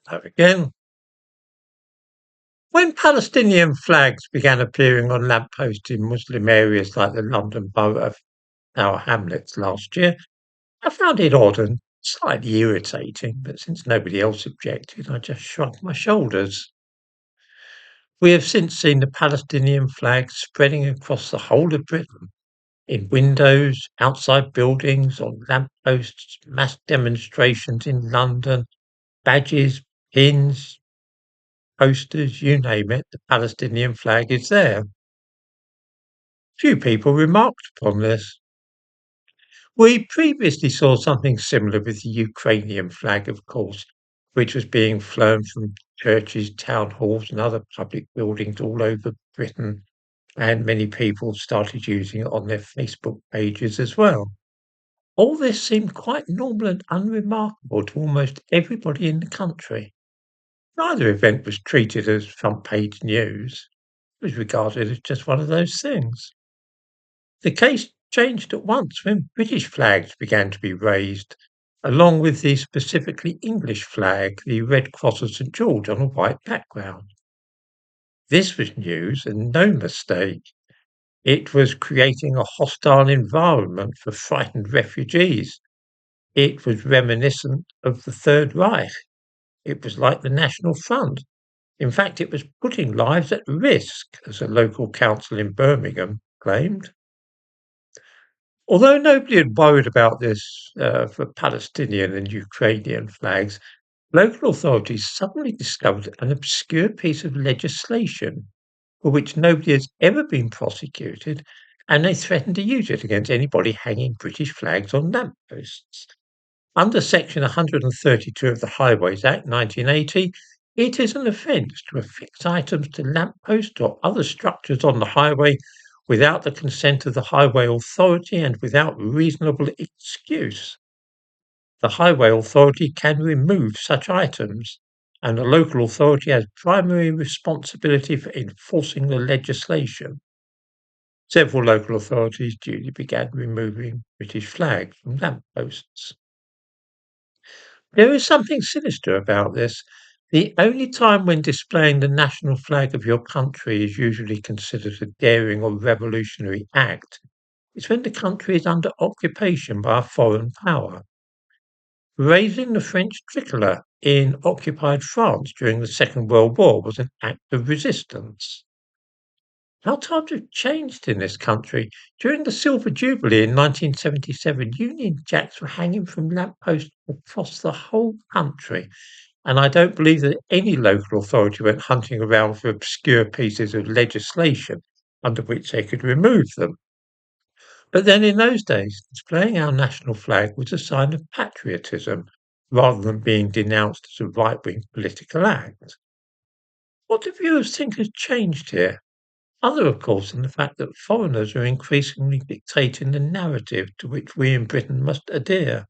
Hello again. When Palestinian flags began appearing on lampposts in Muslim areas like the London borough of Tower Hamlets last year, I found it odd and slightly irritating, but since nobody else objected, I just shrugged my shoulders. We have since seen the Palestinian flag spreading across the whole of Britain, in windows, outside buildings, on lampposts, mass demonstrations in London, badges, pins, posters, you name it, the Palestinian flag is there. Few people remarked upon this. We previously saw something similar with the Ukrainian flag, of course, which was being flown from churches, town halls, and other public buildings all over Britain, and many people started using it on their Facebook pages as well. All this seemed quite normal and unremarkable to almost everybody in the country. Neither event was treated as front page news. It was regarded as just one of those things. The case changed at once when British flags began to be raised, along with the specifically English flag, the Red Cross of St George on a white background. This was news and no mistake. It was creating a hostile environment for frightened refugees. It was reminiscent of the Third Reich. It was like the National Front. In fact, it was putting lives at risk, as a local council in Birmingham claimed. Although nobody had worried about this for Palestinian and Ukrainian flags, local authorities suddenly discovered an obscure piece of legislation for which nobody has ever been prosecuted, and they threatened to use it against anybody hanging British flags on lampposts. Under Section 132 of the Highways Act 1980, it is an offence to affix items to lampposts or other structures on the highway without the consent of the highway authority and without reasonable excuse. The highway authority can remove such items, and the local authority has primary responsibility for enforcing the legislation. Several local authorities duly began removing British flags from lampposts. There is something sinister about this. The only time when displaying the national flag of your country is usually considered a daring or revolutionary act is when the country is under occupation by a foreign power. Raising the French tricolour in occupied France during the Second World War was an act of resistance. How times have changed in this country. During the Silver Jubilee in 1977, Union Jacks were hanging from lampposts across the whole country, and I don't believe that any local authority went hunting around for obscure pieces of legislation under which they could remove them. But then in those days, displaying our national flag was a sign of patriotism rather than being denounced as a right-wing political act. What do viewers think has changed here? Other, of course, than the fact that foreigners are increasingly dictating the narrative to which we in Britain must adhere.